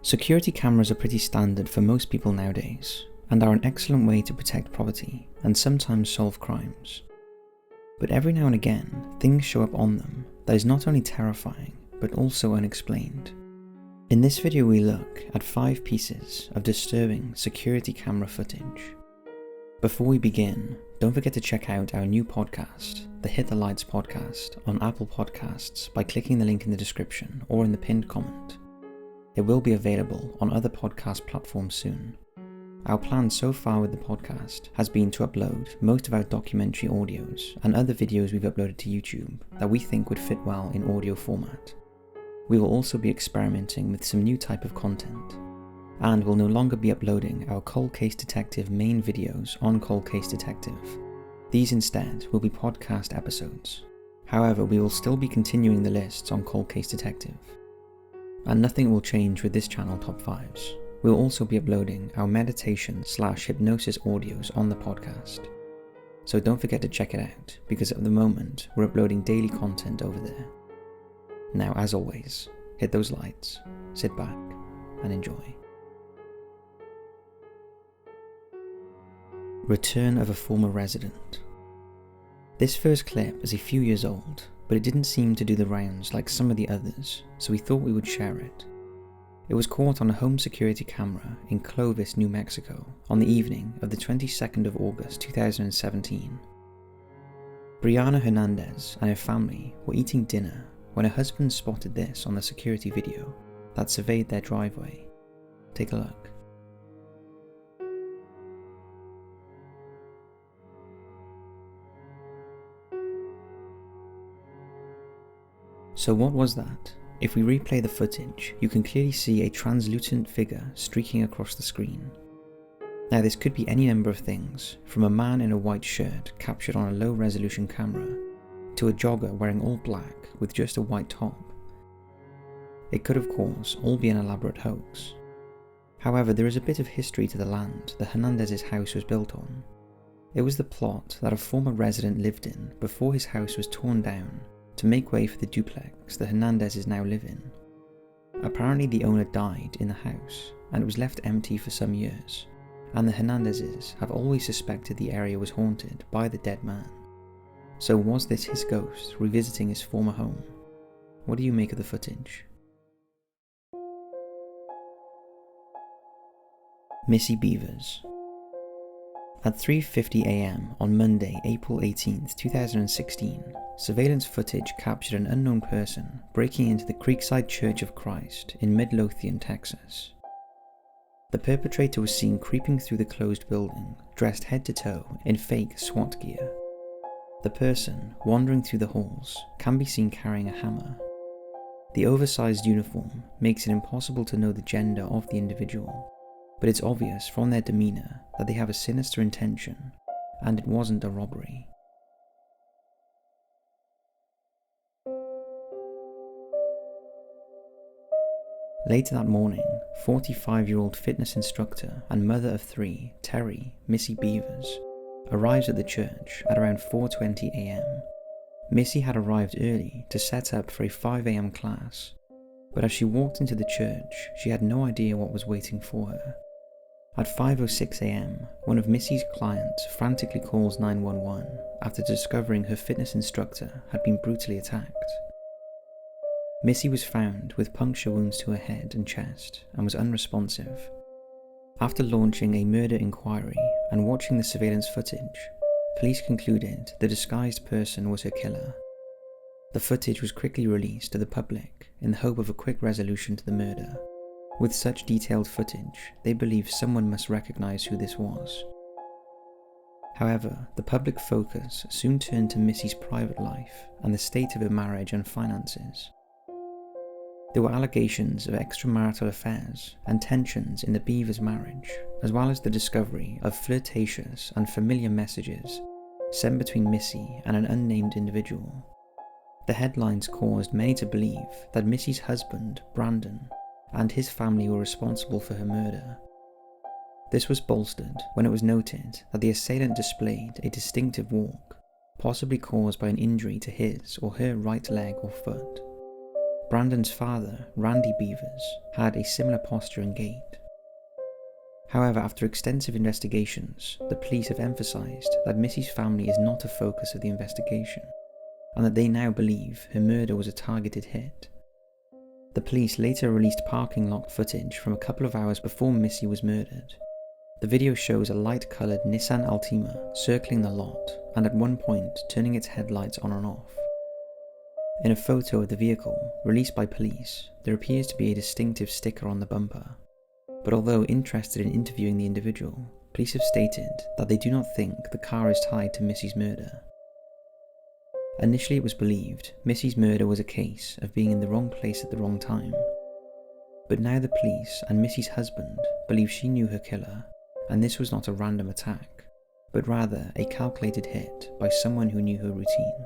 Security cameras are pretty standard for most people nowadays, and are an excellent way to protect property and sometimes solve crimes. But every now and again, things show up on them that is not only terrifying, but also unexplained. In this video we look at 5 pieces of disturbing security camera footage. Before we begin, don't forget to check out our new podcast, the Hit the Lights podcast, on Apple Podcasts by clicking the link in the description or in the pinned comment. It will be available on other podcast platforms soon. Our plan so far with the podcast has been to upload most of our documentary audios and other videos we've uploaded to YouTube that we think would fit well in audio format. We will also be experimenting with some new type of content, and will no longer be uploading our Cold Case Detective main videos on Cold Case Detective. These instead will be podcast episodes. However, we will still be continuing the lists on Cold Case Detective. And nothing will change with this channel top 5s. We'll also be uploading our meditation/hypnosis audios on the podcast. So don't forget to check it out, because at the moment we're uploading daily content over there. Now, as always, hit those lights, sit back, and enjoy. Return of a former resident. This first clip is a few years old, but it didn't seem to do the rounds like some of the others, so we thought we would share it. It was caught on a home security camera in Clovis, New Mexico, on the evening of the 22nd of August 2017. Brianna Hernandez and her family were eating dinner when her husband spotted this on the security video that surveyed their driveway. Take a look. So what was that? If we replay the footage, you can clearly see a translucent figure streaking across the screen. Now this could be any number of things, from a man in a white shirt captured on a low resolution camera, to a jogger wearing all black with just a white top. It could of course all be an elaborate hoax. However, there is a bit of history to the land that Hernandez's house was built on. It was the plot that a former resident lived in before his house was torn down to make way for the duplex that Hernandezes now live in. Apparently the owner died in the house, and it was left empty for some years, and the Hernandezes have always suspected the area was haunted by the dead man. So was this his ghost revisiting his former home? What do you make of the footage? Missy Bevers. At 3:50 AM on Monday, April 18th, 2016, surveillance footage captured an unknown person breaking into the Creekside Church of Christ in Midlothian, Texas. The perpetrator was seen creeping through the closed building, dressed head to toe in fake SWAT gear. The person, wandering through the halls, can be seen carrying a hammer. The oversized uniform makes it impossible to know the gender of the individual, but it's obvious from their demeanour that they have a sinister intention, and it wasn't a robbery. Later that morning, 45-year-old fitness instructor and mother of 3, Terry, Missy Bevers, arrives at the church at around 4:20 AM. Missy had arrived early to set up for a 5 AM class, but as she walked into the church, she had no idea what was waiting for her. At 5:06 AM, one of Missy's clients frantically calls 911 after discovering her fitness instructor had been brutally attacked. Missy was found with puncture wounds to her head and chest and was unresponsive. After launching a murder inquiry and watching the surveillance footage, police concluded the disguised person was her killer. The footage was quickly released to the public in the hope of a quick resolution to the murder. With such detailed footage, they believed someone must recognize who this was. However, the public focus soon turned to Missy's private life and the state of her marriage and finances. There were allegations of extramarital affairs and tensions in the Bevers marriage, as well as the discovery of flirtatious and familiar messages sent between Missy and an unnamed individual. The headlines caused many to believe that Missy's husband, Brandon, and his family were responsible for her murder. This was bolstered when it was noted that the assailant displayed a distinctive walk, possibly caused by an injury to his or her right leg or foot. Brandon's father, Randy Bevers, had a similar posture and gait. However, after extensive investigations, the police have emphasised that Missy's family is not a focus of the investigation, and that they now believe her murder was a targeted hit. The police later released parking lot footage from a couple of hours before Missy was murdered. The video shows a light-coloured Nissan Altima circling the lot, and at one point turning its headlights on and off. In a photo of the vehicle, released by police, there appears to be a distinctive sticker on the bumper. But although interested in interviewing the individual, police have stated that they do not think the car is tied to Missy's murder. Initially it was believed Missy's murder was a case of being in the wrong place at the wrong time. But now the police and Missy's husband believe she knew her killer, and this was not a random attack, but rather a calculated hit by someone who knew her routine.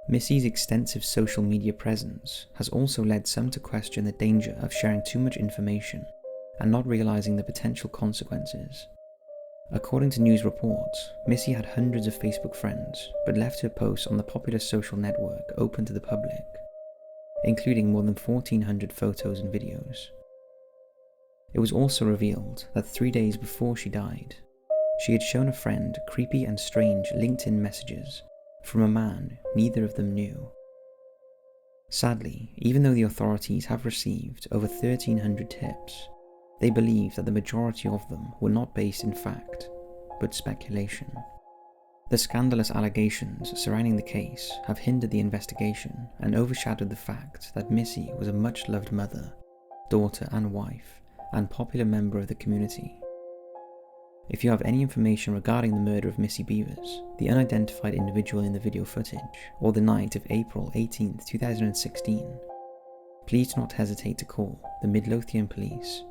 Missy's extensive social media presence has also led some to question the danger of sharing too much information and not realising the potential consequences. According to news reports, Missy had hundreds of Facebook friends, but left her posts on the popular social network open to the public, including more than 1,400 photos and videos. It was also revealed that 3 days before she died, she had shown a friend creepy and strange LinkedIn messages from a man neither of them knew. Sadly, even though the authorities have received over 1,300 tips, they believe that the majority of them were not based in fact, but speculation. The scandalous allegations surrounding the case have hindered the investigation and overshadowed the fact that Missy was a much-loved mother, daughter and wife, and popular member of the community. If you have any information regarding the murder of Missy Bevers, the unidentified individual in the video footage, or the night of April 18, 2016, please do not hesitate to call the Midlothian Police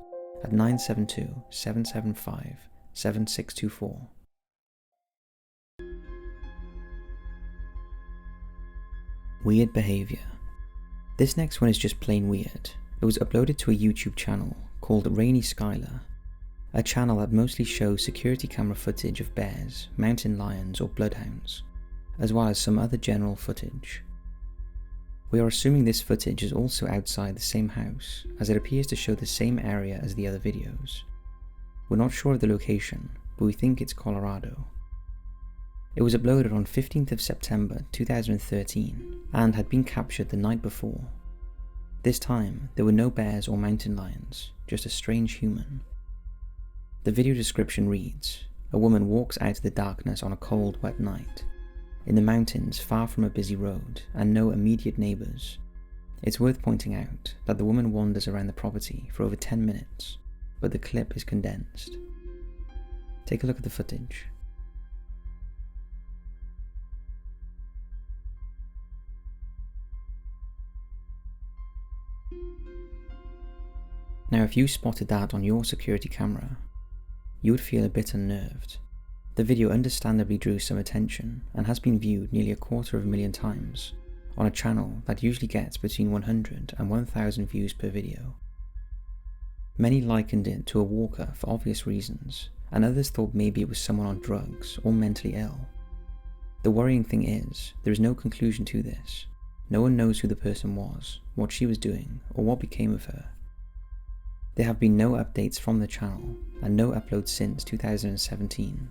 at 972-775-7624. Weird behaviour. This next one is just plain weird. It was uploaded to a YouTube channel called Rainy Skylar, a channel that mostly shows security camera footage of bears, mountain lions or bloodhounds, as well as some other general footage. We are assuming this footage is also outside the same house, as it appears to show the same area as the other videos. We're not sure of the location, but we think it's Colorado. It was uploaded on 15th of September 2013 and had been captured the night before. This time, there were no bears or mountain lions, just a strange human. The video description reads, a woman walks out of the darkness on a cold, wet night, in the mountains far from a busy road and no immediate neighbours. It's worth pointing out that the woman wanders around the property for over 10 minutes, but the clip is condensed. Take a look at the footage. Now if you spotted that on your security camera, you would feel a bit unnerved. The video understandably drew some attention and has been viewed nearly 250,000 times on a channel that usually gets between 100 and 1,000 views per video. Many likened it to a walker for obvious reasons, and others thought maybe it was someone on drugs or mentally ill. The worrying thing is, there is no conclusion to this. No one knows who the person was, what she was doing, or what became of her. There have been no updates from the channel, and no uploads since 2017.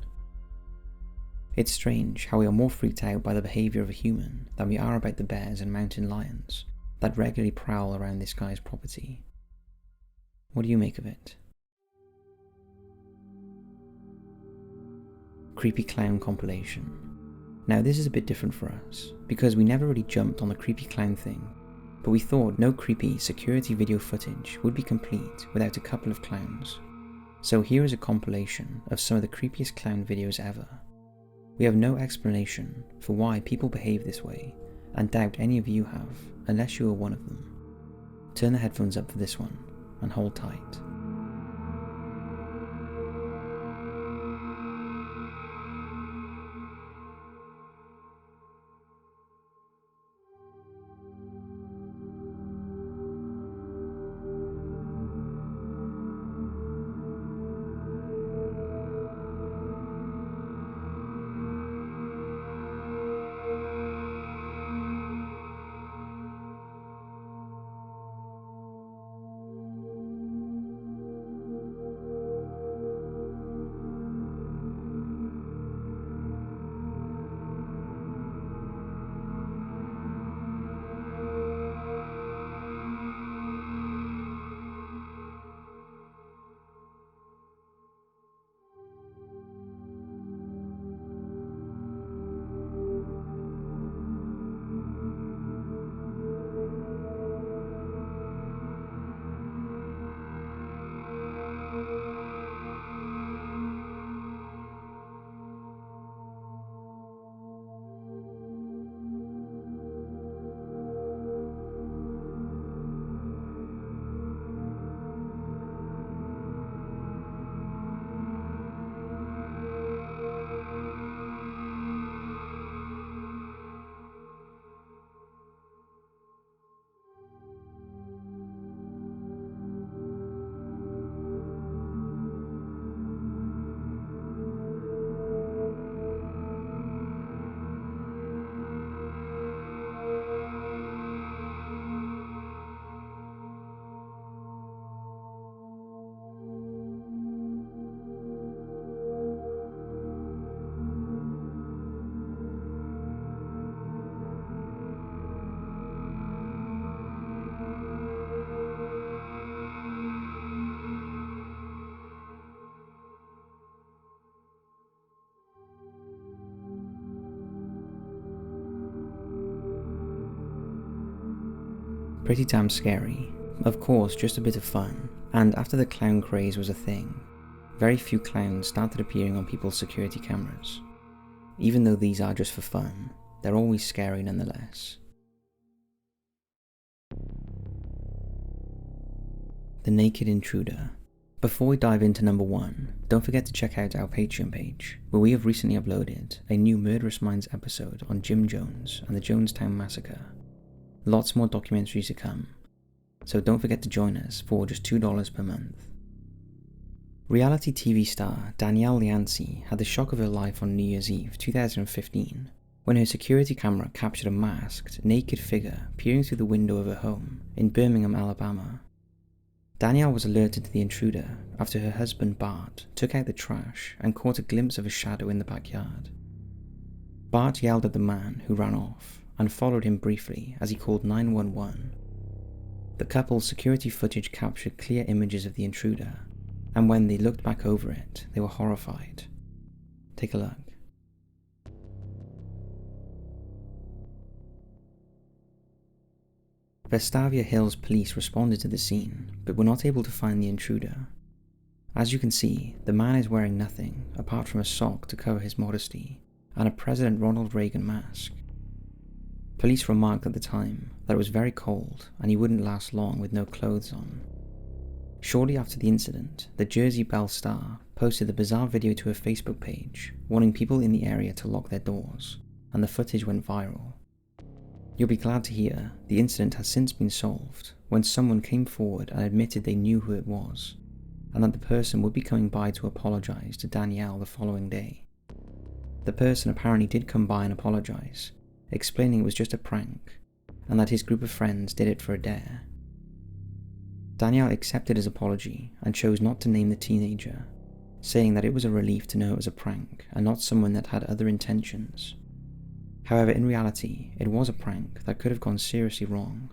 It's strange how we are more freaked out by the behaviour of a human than we are about the bears and mountain lions that regularly prowl around this guy's property. What do you make of it? Creepy clown compilation. Now this is a bit different for us, because we never really jumped on the creepy clown thing, but we thought no creepy security video footage would be complete without a couple of clowns. So here is a compilation of some of the creepiest clown videos ever. We have no explanation for why people behave this way, and doubt any of you have, unless you are one of them. Turn the headphones up for this one, and hold tight. Pretty damn scary. Of course, just a bit of fun. And after the clown craze was a thing, very few clowns started appearing on people's security cameras. Even though these are just for fun, they're always scary nonetheless. The Naked Intruder. Before we dive into number 1, don't forget to check out our Patreon page, where we have recently uploaded a new Murderous Minds episode on Jim Jones and the Jonestown Massacre. Lots more documentaries to come, so don't forget to join us for just $2 per month. Reality TV star Danielle Yancey had the shock of her life on New Year's Eve 2015, when her security camera captured a masked, naked figure peering through the window of her home in Birmingham, Alabama. Danielle was alerted to the intruder after her husband Bart took out the trash and caught a glimpse of a shadow in the backyard. Bart yelled at the man, who ran off, and followed him briefly as he called 911. The couple's security footage captured clear images of the intruder, and when they looked back over it, they were horrified. Take a look. Vestavia Hills police responded to the scene, but were not able to find the intruder. As you can see, the man is wearing nothing apart from a sock to cover his modesty and a President Ronald Reagan mask. Police remarked at the time that it was very cold and he wouldn't last long with no clothes on. Shortly after the incident, the Jersey Belle star posted the bizarre video to her Facebook page, warning people in the area to lock their doors, and the footage went viral. You'll be glad to hear the incident has since been solved when someone came forward and admitted they knew who it was, and that the person would be coming by to apologise to Danielle the following day. The person apparently did come by and apologise, explaining it was just a prank, and that his group of friends did it for a dare. Danielle accepted his apology and chose not to name the teenager, saying that it was a relief to know it was a prank and not someone that had other intentions. However, in reality, it was a prank that could have gone seriously wrong.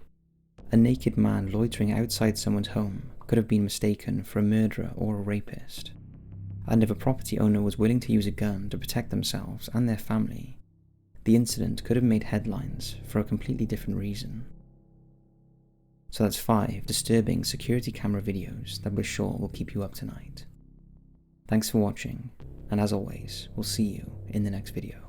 A naked man loitering outside someone's home could have been mistaken for a murderer or a rapist. And if a property owner was willing to use a gun to protect themselves and their family, the incident could have made headlines for a completely different reason. So that's 5 disturbing security camera videos that we're sure will keep you up tonight. Thanks for watching, and as always, we'll see you in the next video.